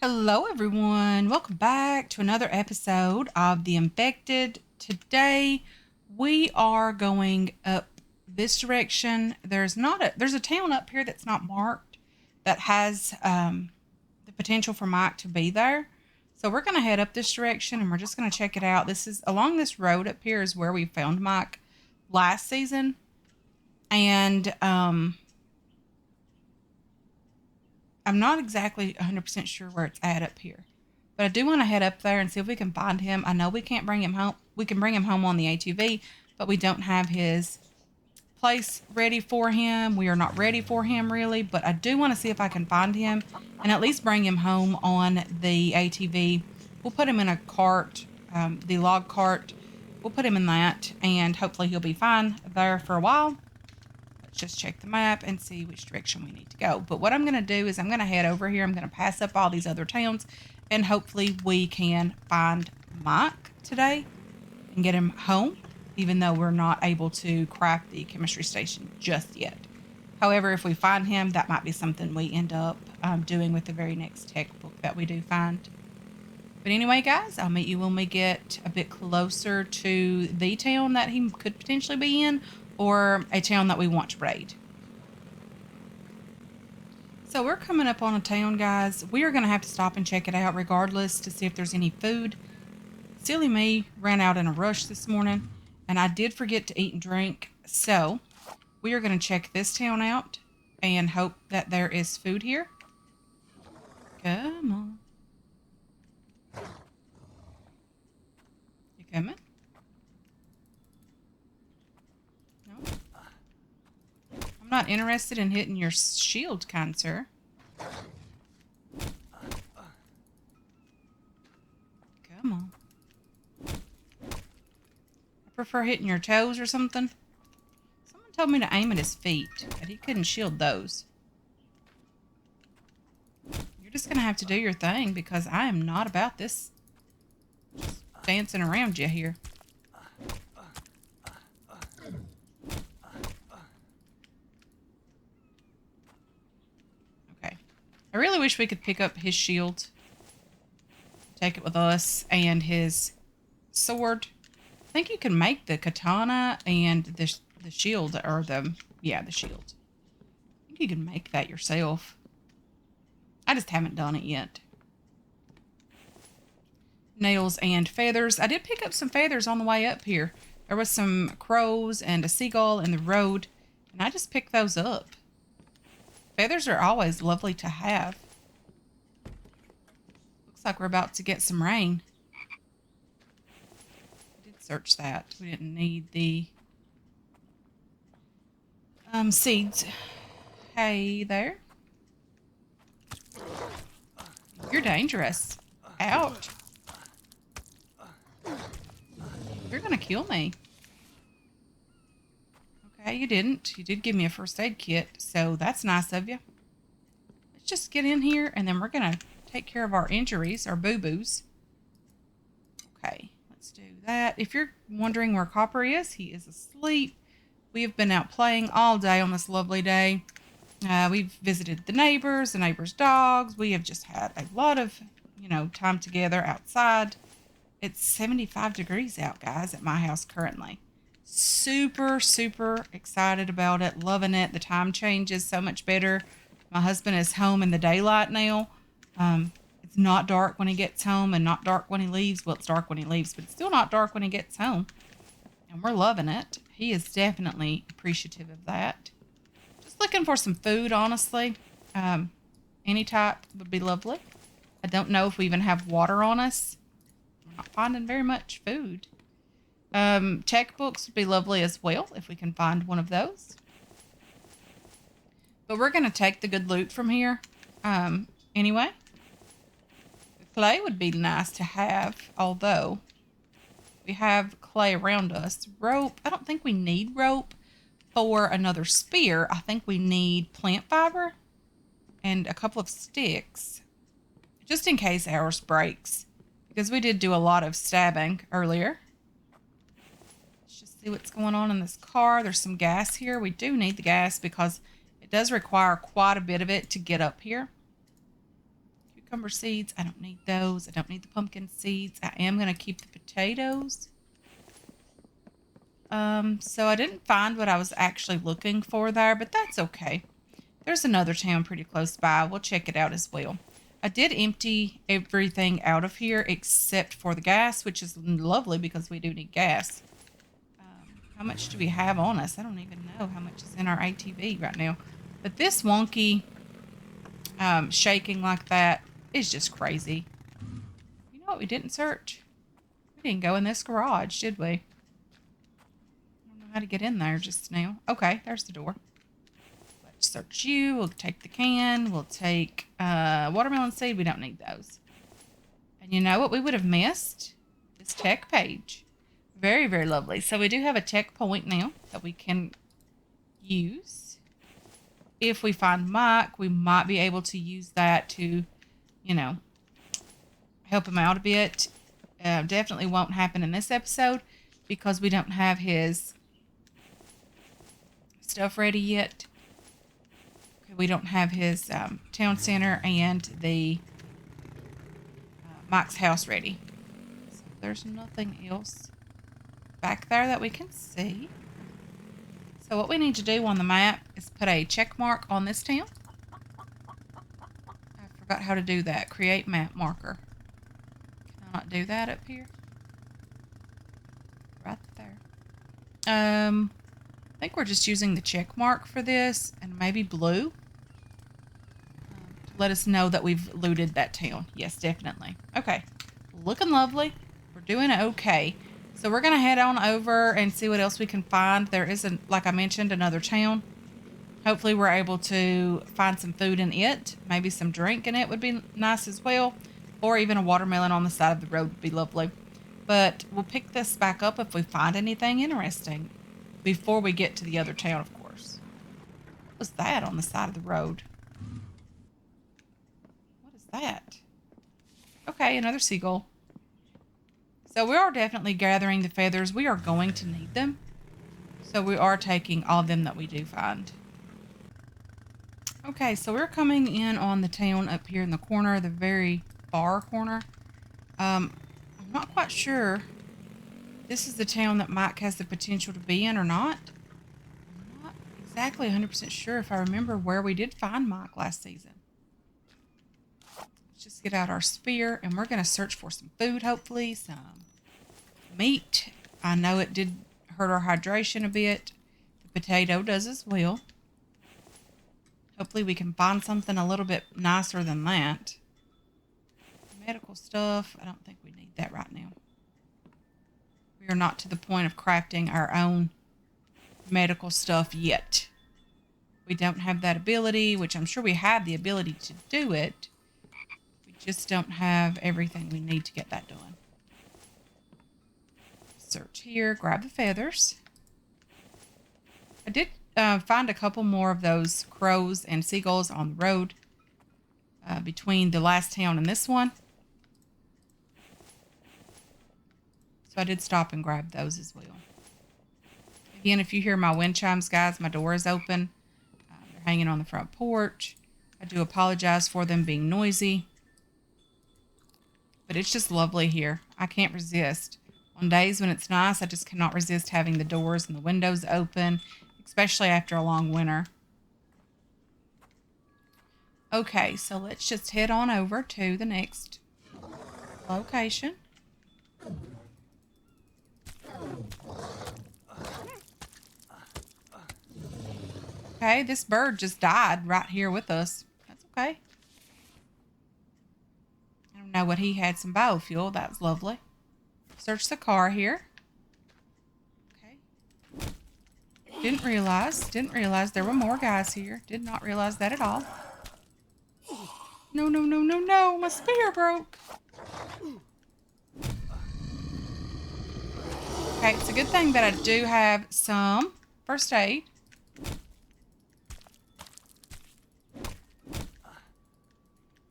Hello, everyone. Welcome back to another episode of The Infected. Today, we are going up this direction. There's a town up here that's not marked that has the potential for Mike to be there. So we're going to head up this direction and we're just going to check it out. This is along this road up here is where we found Mike last season, and I'm not exactly 100% sure where it's at up here. But I do want to head up there and see if we can find him. I know we can't bring him home. We can bring him home on the ATV, but we don't have his place ready for him. We are not ready for him really, but I do want to see if I can find him and at least bring him home on the ATV. We'll put him in a cart, the log cart. We'll put him in that, and hopefully he'll be fine there for a while. Let's just check the map and see which direction we need to go. But what I'm going to do is I'm going to head over here. I'm going to pass up all these other towns, and hopefully we can find Mike today and get him home, even though we're not able to craft the chemistry station just yet. However, if we find him, that might be something we end up doing with the very next tech book that we do find. But anyway, guys, I'll meet you when we get a bit closer to the town that he could potentially be in, or a town that we want to raid. So we're coming up on a town, guys. We are going to have to stop and check it out regardless to see if there's any food. Silly me ran out in a rush this morning, and I did forget to eat and drink. So we are going to check this town out and hope that there is food here. Come on. You coming? No. I'm not interested in hitting your shield, kind sir. Come on. I prefer hitting your toes or something. Someone told me to aim at his feet, but he couldn't shield those. You're just going to have to do your thing because I am not about this just dancing around you here. Okay. I really wish we could pick up his shield. Take it with us and his sword. I think you can make the katana and the shield, or the shield. I think you can make that yourself. I just haven't done it yet. Nails and feathers. I did pick up some feathers on the way up here. There was some crows and a seagull in the road, and I just picked those up. Feathers are always lovely to have. Looks like we're about to get some rain. I did search that. We didn't need the seeds. Hey there. You're dangerous. Ouch. You're gonna kill me. Okay, you didn't. You did give me a first aid kit, so that's nice of you. Let's just get in here, and then we're gonna take care of our injuries, our boo-boos. Okay, let's do that. If you're wondering where Copper is, he is asleep. We have been out playing all day on this lovely day. We've visited the neighbors' dogs. We have just had a lot of, time together outside. It's 75 degrees out, guys, at my house currently. Super, super excited about it. Loving it. The time change is so much better. My husband is home in the daylight now. It's not dark when he gets home and not dark when he leaves. Well, it's dark when he leaves, but it's still not dark when he gets home. And we're loving it. He is definitely appreciative of that. Just looking for some food, honestly. Any type would be lovely. I don't know if we even have water on us. We're not finding very much food. Tech books would be lovely as well if we can find one of those. But we're going to take the good loot from here. Anyway. Clay would be nice to have, although we have clay around us. Rope. I don't think we need rope for another spear. I think we need plant fiber and a couple of sticks just in case ours breaks, because we did do a lot of stabbing earlier. Let's just see what's going on in this car. There's some gas here. We do need the gas because it does require quite a bit of it to get up here. You cucumber seeds. I don't need those. I don't need the pumpkin seeds. I am going to keep the potatoes. So I didn't find what I was actually looking for there, but that's okay. There's another town pretty close by. We'll check it out as well. I did empty everything out of here except for the gas, which is lovely because we do need gas. How much do we have on us? I don't even know how much is in our ATV right now. But this wonky shaking like that is just crazy. You know what we didn't search? We didn't go in this garage, did we? I don't know how to get in there just now. Okay, there's the door. Let's search you. We'll take the can. We'll take watermelon seed. We don't need those. And you know what we would have missed? This tech page. Very, very lovely. So we do have a tech point now that we can use. If we find Mike, we might be able to use that to, you know, help him out a bit. Definitely won't happen in this episode because we don't have his stuff ready yet. Okay, we don't have his town center and the Mike's house ready. So there's nothing else back there that we can see. So what we need to do on the map is put a check mark on this town. I forgot how to do that. Create map marker. Can I not do that up here? Right there. I think we're just using the check mark for this and maybe blue to let us know that we've looted that town. Yes, definitely. Okay. Looking lovely. We're doing okay. So we're going to head on over and see what else we can find. There isn't, like I mentioned, another town. Hopefully we're able to find some food in it. Maybe some drink in it would be nice as well. Or even a watermelon on the side of the road would be lovely. But we'll pick this back up if we find anything interesting before we get to the other town, of course. What was that on the side of the road? What is that? Okay, another seagull. So we are definitely gathering the feathers. We are going to need them. So we are taking all of them that we do find. Okay, so we're coming in on the town up here in the corner, the very far corner. I'm not quite sure if this is the town that Mike has the potential to be in or not. I'm not exactly 100% sure if I remember where we did find Mike last season. Let's just get out our spear and we're going to search for some food, hopefully. Some meat. I know it did hurt our hydration a bit. The potato does as well. Hopefully we can find something a little bit nicer than that. Medical stuff. I don't think we need that right now. We are not to the point of crafting our own medical stuff yet. We don't have that ability, which I'm sure we have the ability to do it. We just don't have everything we need to get that done. Search here, grab the feathers. I did find a couple more of those crows and seagulls on the road between the last town and this one. So I did stop and grab those as well. Again, if you hear my wind chimes, guys, my door is open. They're hanging on the front porch. I do apologize for them being noisy. But it's just lovely here. I can't resist. On days when it's nice, I just cannot resist having the doors and the windows open, especially after a long winter. Okay, so let's just head on over to the next location. Okay, this bird just died right here with us. That's okay. I don't know what he had, some biofuel. That's lovely. Search the car here. Okay. Didn't realize there were more guys here. Did not realize that at all. No, no, no, no, no. My spear broke. Okay, it's a good thing that I do have some first aid.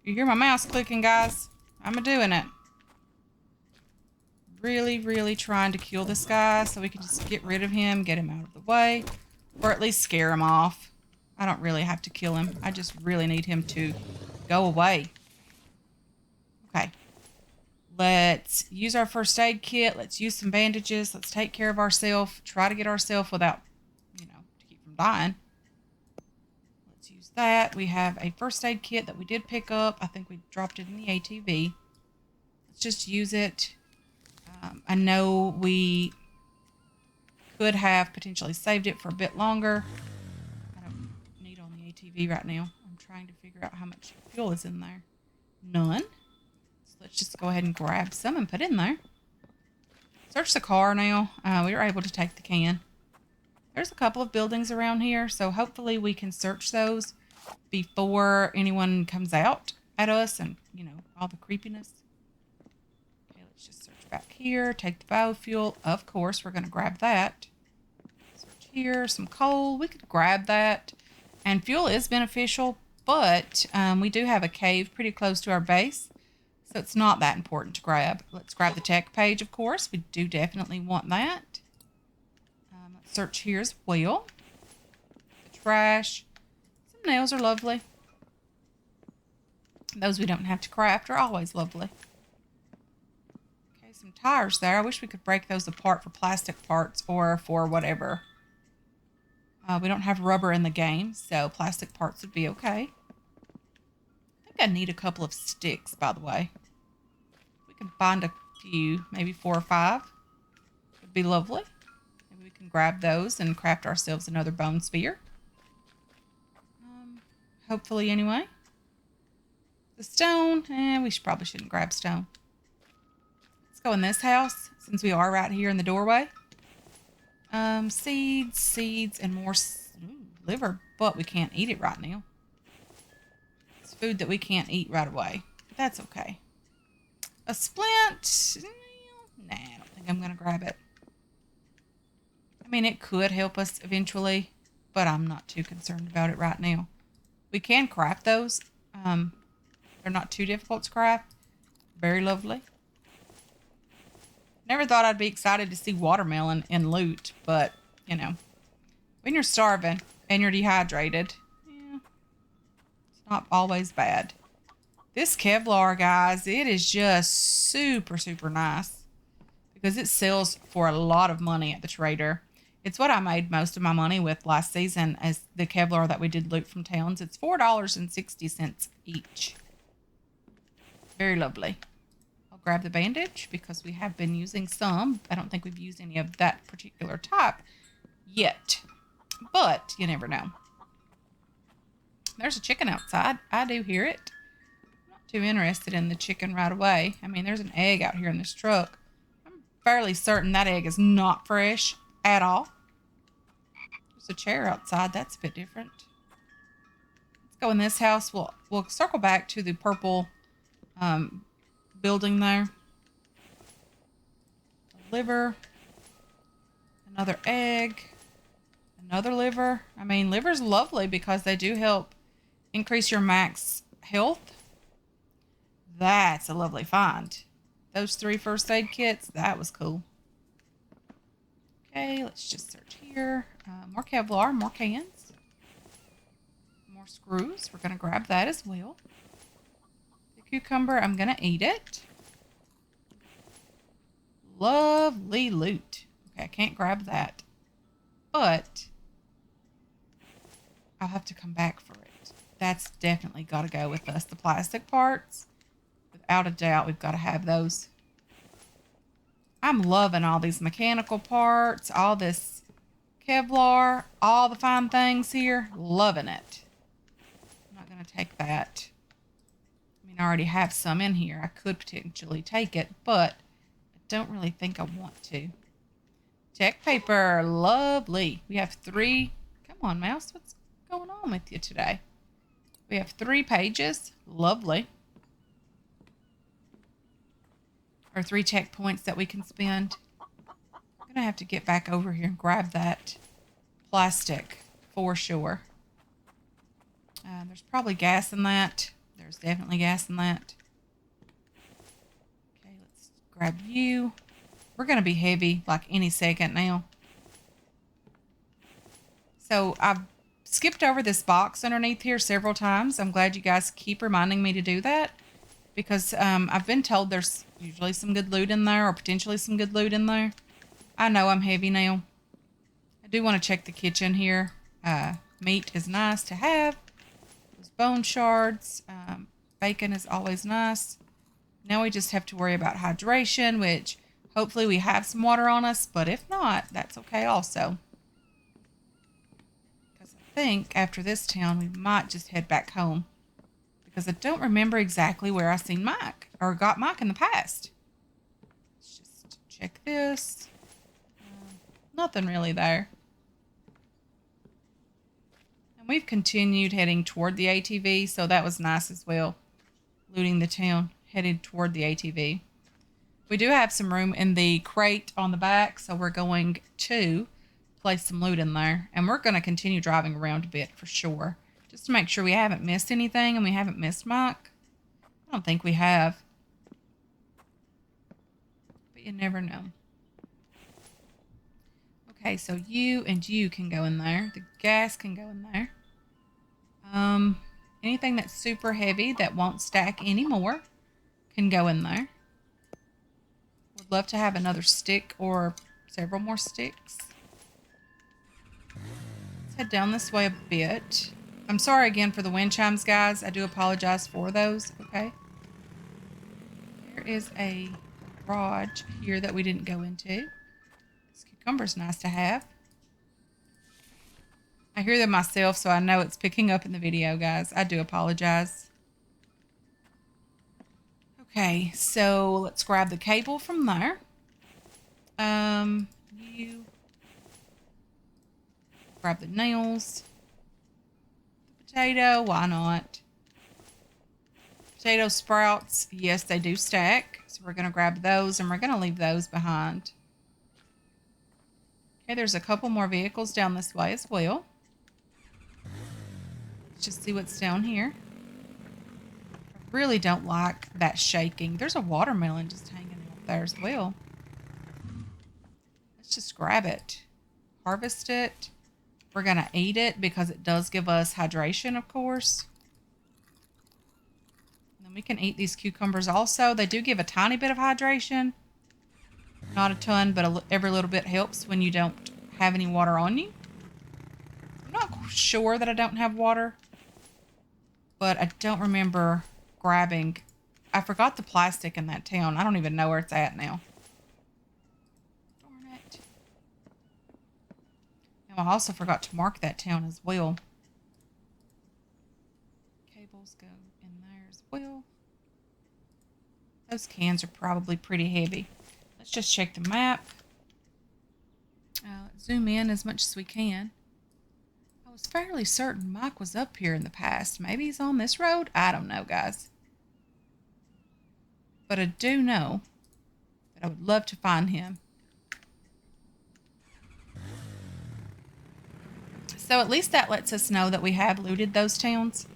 You hear my mouse clicking, guys? I'm doing it. Really, really trying to kill this guy so we can just get rid of him, get him out of the way, or at least scare him off. I don't really have to kill him. I just really need him to go away. Okay. Let's use our first aid kit. Let's use some bandages. Let's take care of ourselves. Try to get ourselves without, to keep from dying. Let's use that. We have a first aid kit that we did pick up. I think we dropped it in the ATV. Let's just use it. I know we could have potentially saved it for a bit longer. I don't need on the ATV right now. I'm trying to figure out how much fuel is in there. None. So let's just go ahead and grab some and put in there. Search the car now. We were able to take the can. There's a couple of buildings around here, so hopefully we can search those before anyone comes out at us and, all the creepiness. Okay, let's just search back here. Take the biofuel. Of course, we're going to grab that. Search here. Some coal. We could grab that. And fuel is beneficial, but we do have a cave pretty close to our base, so it's not that important to grab. Let's grab the tech page, of course. We do definitely want that. Let's search here as well. The trash. Some nails are lovely. Those we don't have to craft are always lovely. Okay, some tires there. I wish we could break those apart for plastic parts or for whatever. We don't have rubber in the game, so plastic parts would be okay. I think I need a couple of sticks, by the way. We can find a few, maybe 4 or 5. Would be lovely. Maybe we can grab those and craft ourselves another bone spear. Hopefully, anyway. The stone, we probably shouldn't grab stone. Let's go in this house, since we are right here in the doorway. Seeds, and more liver, but we can't eat it right now. It's food that we can't eat right away. That's okay. A splint? Nah, I don't think I'm going to grab it. I mean, it could help us eventually, but I'm not too concerned about it right now. We can craft those. They're not too difficult to craft. Very lovely. Never thought I'd be excited to see watermelon in loot, but, when you're starving and you're dehydrated, it's not always bad. This Kevlar, guys, it is just super, super nice because it sells for a lot of money at the trader. It's what I made most of my money with last season as the Kevlar that we did loot from towns. It's $4.60 each. Very lovely. I'll grab the bandage because we have been using some. I don't think we've used any of that particular type yet, but you never know. There's a chicken outside. I do hear it. I'm not too interested in the chicken right away. I mean, there's an egg out here in this truck. I'm fairly certain that egg is not fresh at all. There's a chair outside. That's a bit different. Let's go in this house. We'll circle back to the purple building there. A liver. Another egg. Another liver. I mean, liver's lovely because they do help increase your max health. That's a lovely find. Those 3 first aid kits, that was cool. Okay, let's just search here. More Kevlar, more cans. More screws. We're going to grab that as well. The cucumber, I'm going to eat it. Lovely loot. Okay, I can't grab that. But I'll have to come back for it. That's definitely got to go with us. The plastic parts, without a doubt, we've got to have those. I'm loving all these mechanical parts, all this Kevlar, all the fine things here. Loving it. I'm not going to take that. I mean, I already have some in here. I could potentially take it, but I don't really think I want to. Tech paper. Lovely. We have 3. Come on, mouse. What's going on with you today? We have 3 pages. Lovely. Or 3 checkpoints that we can spend. I'm going to have to get back over here and grab that plastic for sure. There's probably gas in that. There's definitely gas in that. Okay, let's grab you. We're going to be heavy like any second now. So I've skipped over this box underneath here several times. I'm glad you guys keep reminding me to do that, because I've been told there's usually some good loot in there, or potentially some good loot in there. I know I'm heavy now. I do want to check the kitchen here. Meat is nice to have. Those bone shards. Bacon is always nice. Now we just have to worry about hydration, which hopefully we have some water on us, but if not, that's okay also. Because I think after this town, we might just head back home. Because I don't remember exactly where I seen Mike, or got Mike in the past. Let's just check this. Nothing really there. And we've continued heading toward the ATV, so that was nice as well. Looting the town, headed toward the ATV. We do have some room in the crate on the back, so we're going to place some loot in there. And we're going to continue driving around a bit for sure, just to make sure we haven't missed anything and we haven't missed Mike. I don't think we have, but you never know. Okay, so you and you can go in there. The gas can go in there. Anything that's super heavy that won't stack anymore can go in there. Would love to have another stick or several more sticks. Let's head down this way a bit. I'm sorry again for the wind chimes, guys. I do apologize for those, okay? There is a garage here that we didn't go into. This cucumber's nice to have. I hear them myself, so I know it's picking up in the video, guys. I do apologize. Okay, so let's grab the cable from there. You grab the nails. The potato, why not? Potato sprouts, yes, they do stack. So we're going to grab those and we're going to leave those behind. Okay, there's a couple more vehicles down this way as well. Let's just see what's down here. I really don't like that shaking. There's a watermelon just hanging out there as well. Let's just grab it. Harvest it. We're going to eat it because it does give us hydration, of course. And then we can eat these cucumbers also. They do give a tiny bit of hydration. Not a ton, but every little bit helps when you don't have any water on you. I'm not sure that I don't have water, but I don't remember grabbing. I forgot the plastic in that town. I don't even know where it's at now. Darn it. Now, I also forgot to mark that town as well. Cables go in there as well. Those cans are probably pretty heavy. Let's just check the map. Zoom in as much as we can. I was fairly certain Mike was up here in the past. Maybe he's on this road? I don't know, guys. But I do know that I would love to find him. So at least that lets us know that we have looted those towns.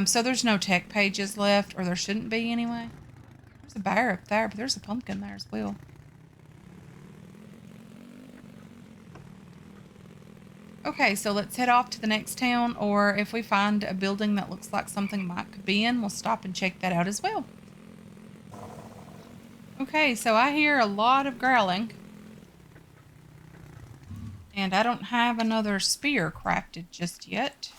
So there's no tech pages left, or there shouldn't be anyway. There's a bear up there, but there's a pumpkin there as well. Okay, so let's head off to the next town, or if we find a building that looks like something Mike could be in, we'll stop and check that out as well. Okay, so I hear a lot of growling. And I don't have another spear crafted just yet.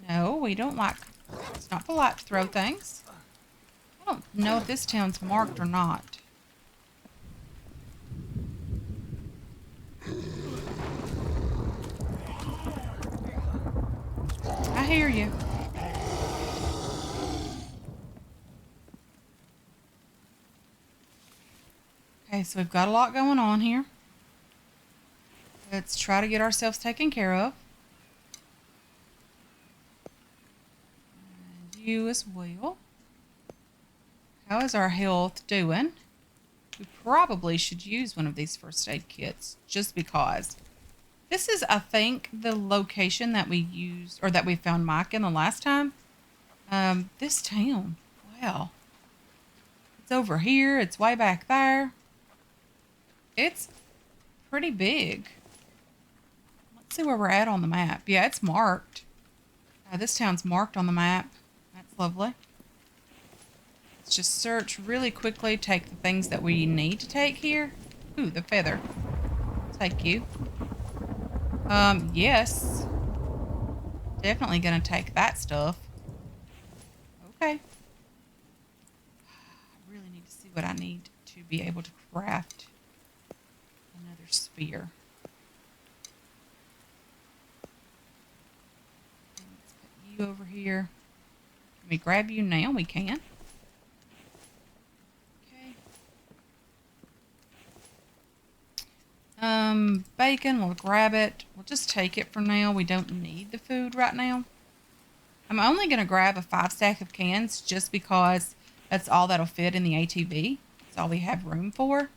No, we don't like... It's not polite to throw things. I don't know if this town's marked or not. I hear you. Okay, so we've got a lot going on here. Let's try to get ourselves taken care of. And you as well. How is our health doing? We probably should use one of these first aid kits just because. This is, I think, the location that we used, or that we found Mike in the last time. This town. Wow. It's over here. It's way back there. It's pretty big. Let's see where we're at on the map. Yeah, it's marked. This town's marked on the map. That's lovely. Let's just search really quickly, take the things that we need to take here. Ooh, the feather. Take you. Yes. Definitely gonna take that stuff. Okay. I really need to see what I need to be able to craft another spear. Let's put you over here. Can we grab you now? We can. Bacon, we'll grab it. We'll just take it for now. We don't need the food right now. I'm only going to grab a 5 stack of cans just because that's all that'll fit in the ATV. That's all we have room for.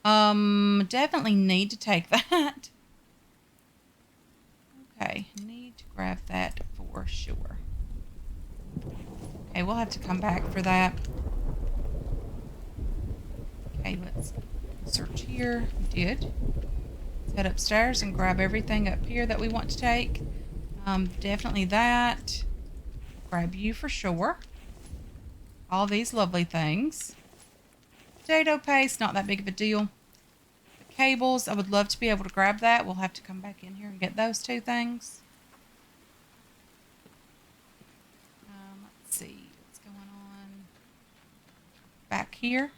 Definitely need to take that. Okay, need to grab that for sure. Okay, we'll have to come back for that. Okay, let's search here. We did. Let's head upstairs and grab everything up here that we want to take. Definitely that. Grab you for sure. All these lovely things. Potato paste, not that big of a deal. The cables, I would love to be able to grab that. We'll have to come back in here and get those 2 things. Let's see what's going on back here.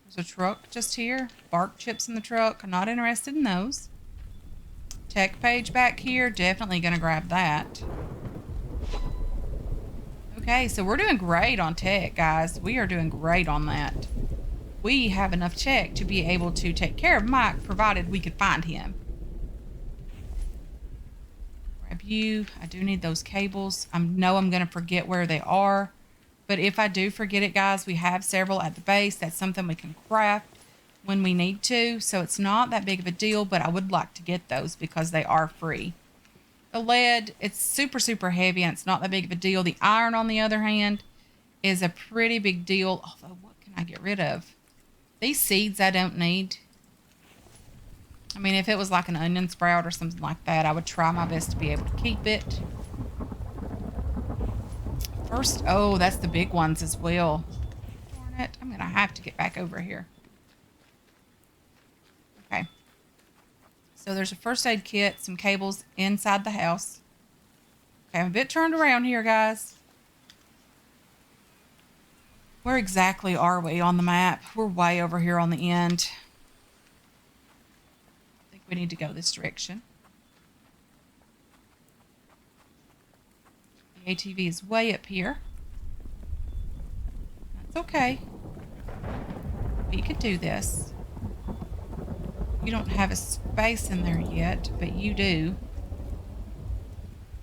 There's a truck just here. Bark chips in the truck. I'm not interested in those. Tech page back here. Definitely going to grab that. Okay, so we're doing great on tech, guys. We are doing great on that. We have enough tech to be able to take care of Mike, provided we could find him. Grab you. I do need those cables. I know I'm going to forget where they are. But if I do forget it, guys, we have several at the base. That's something we can craft when we need to. So it's not that big of a deal, but I would like to get those because they are free. The lead, it's super, super heavy, and it's not that big of a deal. The iron, on the other hand, is a pretty big deal. Although, what can I get rid of? These seeds I don't need. I mean, if it was like an onion sprout or something like that, I would try my best to be able to keep it. First, oh, that's the big ones as well. Darn it. I'm going to have to get back over here. Okay. So there's a first aid kit, some cables inside the house. Okay, I'm a bit turned around here, guys. Where exactly are we on the map? We're way over here on the end. I think we need to go this direction. The ATV is way up here. That's okay. We could do this. You don't have a space in there yet, but you do.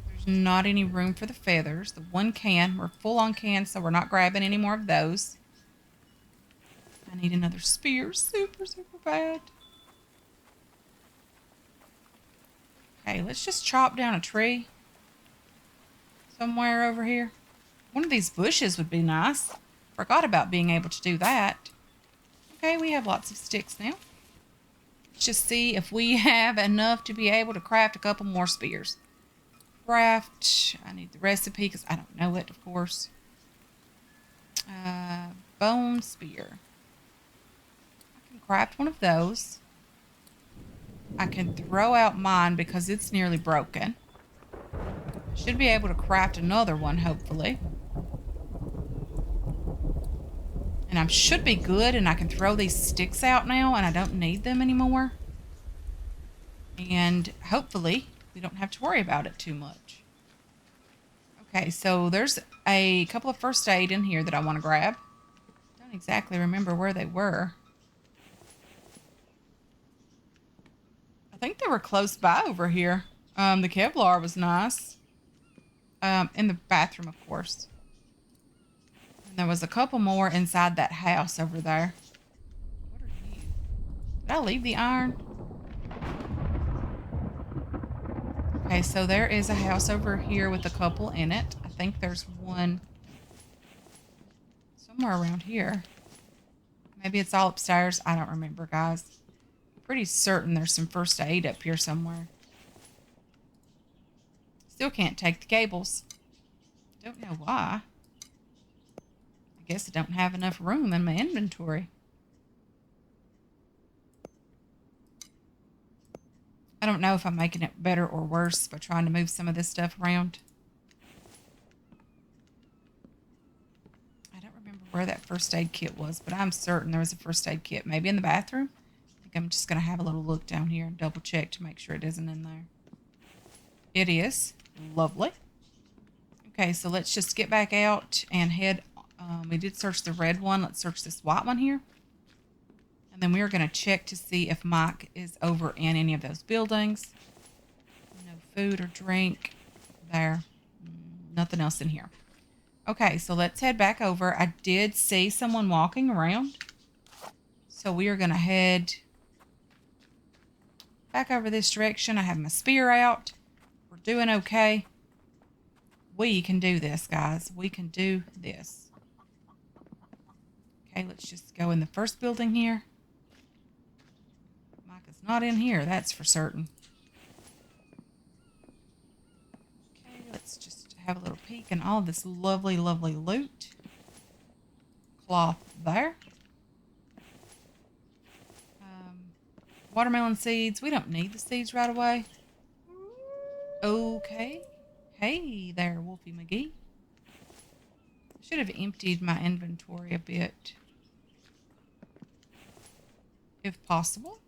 There's not any room for the feathers. The 1 can, we're full on cans, so we're not grabbing any more of those. I need another spear super, super bad. Okay, let's just chop down a tree somewhere over here. One of these bushes would be nice. Forgot about being able to do that. Okay, we have lots of sticks now. Let's just see if we have enough to be able to craft a couple more spears. Craft. I need the recipe because I don't know it, of course. Bone spear. I can craft one of those. I can throw out mine because it's nearly broken. Should be able to craft another one, hopefully. And I should be good, and I can throw these sticks out now, and I don't need them anymore. And hopefully, we don't have to worry about it too much. Okay, so there's a couple of first aid in here that I want to grab. Don't exactly remember where they were. I think they were close by over here. The Kevlar was nice. In the bathroom, of course. And there was a couple more inside that house over there. What are you? Did I leave the iron? Okay, so there is a house over here with a couple in it. I think there's one somewhere around here. Maybe it's all upstairs. I don't remember, guys. Pretty certain there's some first aid up here somewhere. Still can't take the cables. Don't know why. I guess I don't have enough room in my inventory. I don't know if I'm making it better or worse by trying to move some of this stuff around. I don't remember where that first aid kit was, but I'm certain there was a first aid kit. Maybe in the bathroom? I think I'm just going to have a little look down here and double check to make sure it isn't in there. It is. Lovely. Okay, so let's just get back out and head. We did search the red one. Let's search this white one here. And then we are going to check to see if Mike is over in any of those buildings. No food or drink there. Nothing else in here. Okay, so let's head back over. I did see someone walking around. So we are going to head back over this direction. I have my spear out. We're doing okay. We can do this, guys. We can do this. Okay, let's just go in the first building here. Mike is not in here, that's for certain. Okay, let's just have a little peek in all this lovely, lovely loot. Cloth there. Watermelon seeds. We don't need the seeds right away. Okay. Hey there, Wolfie McGee. I should have emptied my inventory a bit, if possible.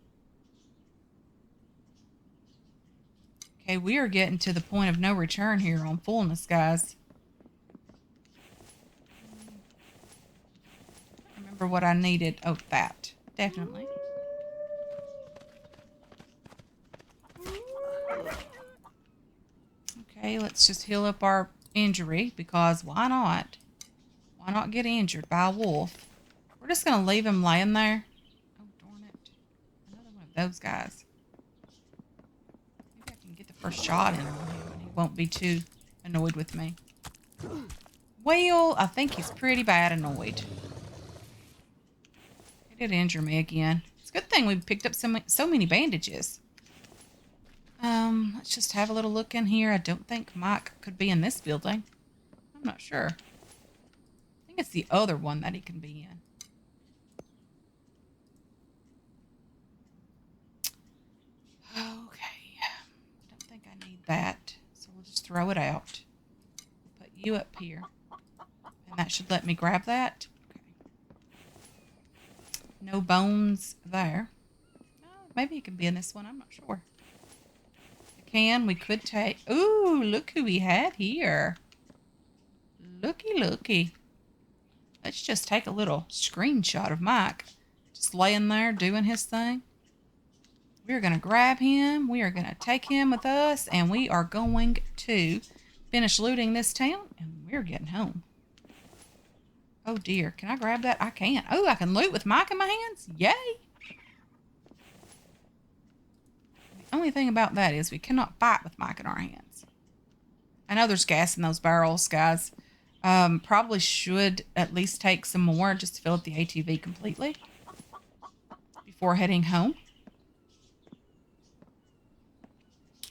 Okay, we are getting to the point of no return here on fullness, guys. I remember what I needed. Oh, that. Definitely. Okay, let's just heal up our injury, because why not? Why not get injured by a wolf? We're just going to leave him laying there. Oh, darn it. Another one of those guys. Maybe I can get the first shot in on him and he won't be too annoyed with me. Well, I think he's pretty bad annoyed. He did injure me again. It's a good thing we picked up so many bandages. Let's just have a little look in here. I don't think Mike could be in this building. I'm not sure. I think it's the other one that he can be in. Okay. I don't think I need that, so we'll just throw it out. Put you up here. And that should let me grab that. Okay. No bones there. Oh, maybe he can be in this one. I'm not sure. We could take... Ooh, look who we have here. Looky. Let's just take a little screenshot of Mike. Just laying there doing his thing. We're going to grab him. We are going to take him with us. And we are going to finish looting this town. And we're getting home. Oh, dear. Can I grab that? I can't. Oh, I can loot with Mike in my hands? Yay! Only thing about that is we cannot fight with Mike in our hands. I know there's gas in those barrels, guys. Probably should at least take some more just to fill up the ATV completely before heading home.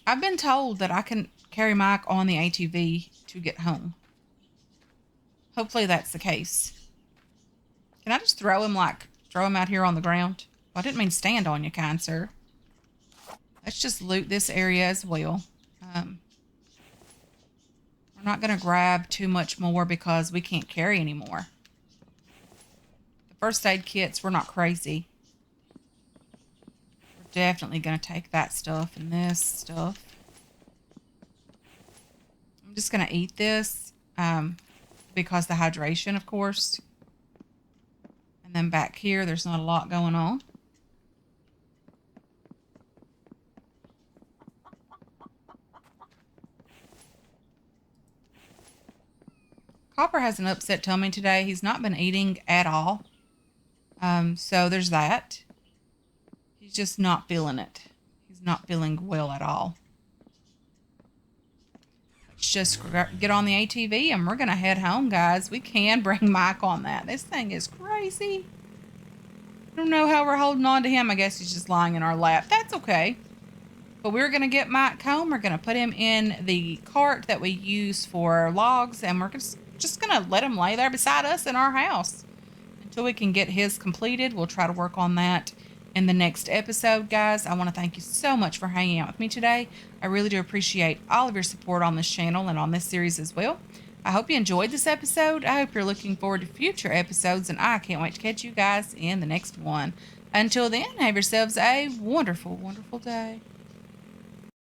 I've been told that I can carry Mike on the ATV to get home. Hopefully that's the case. Can I just throw him out here on the ground? Well, I didn't mean stand on you, kind sir. Let's just loot this area as well. We're not going to grab too much more because we can't carry anymore. The first aid kits, we're not crazy. We're definitely going to take that stuff and this stuff. I'm just going to eat this because the hydration, of course. And then back here, there's not a lot going on. Copper has an upset tummy today. He's not been eating at all. So there's that. He's just not feeling it. He's not feeling well at all. Let's just get on the ATV and we're going to head home, guys. We can bring Mike on that. This thing is crazy. I don't know how we're holding on to him. I guess he's just lying in our lap. That's okay. But we're going to get Mike home. We're going to put him in the cart that we use for logs, and we're just going to let him lay there beside us in our house until we can get his completed. We'll try to work on that in the next episode, guys. I want to thank you so much for hanging out with me today. I really do appreciate all of your support on this channel and on this series as well. I hope you enjoyed this episode. I hope you're looking forward to future episodes, and I can't wait to catch you guys in the next one. Until then, have yourselves a wonderful, wonderful day.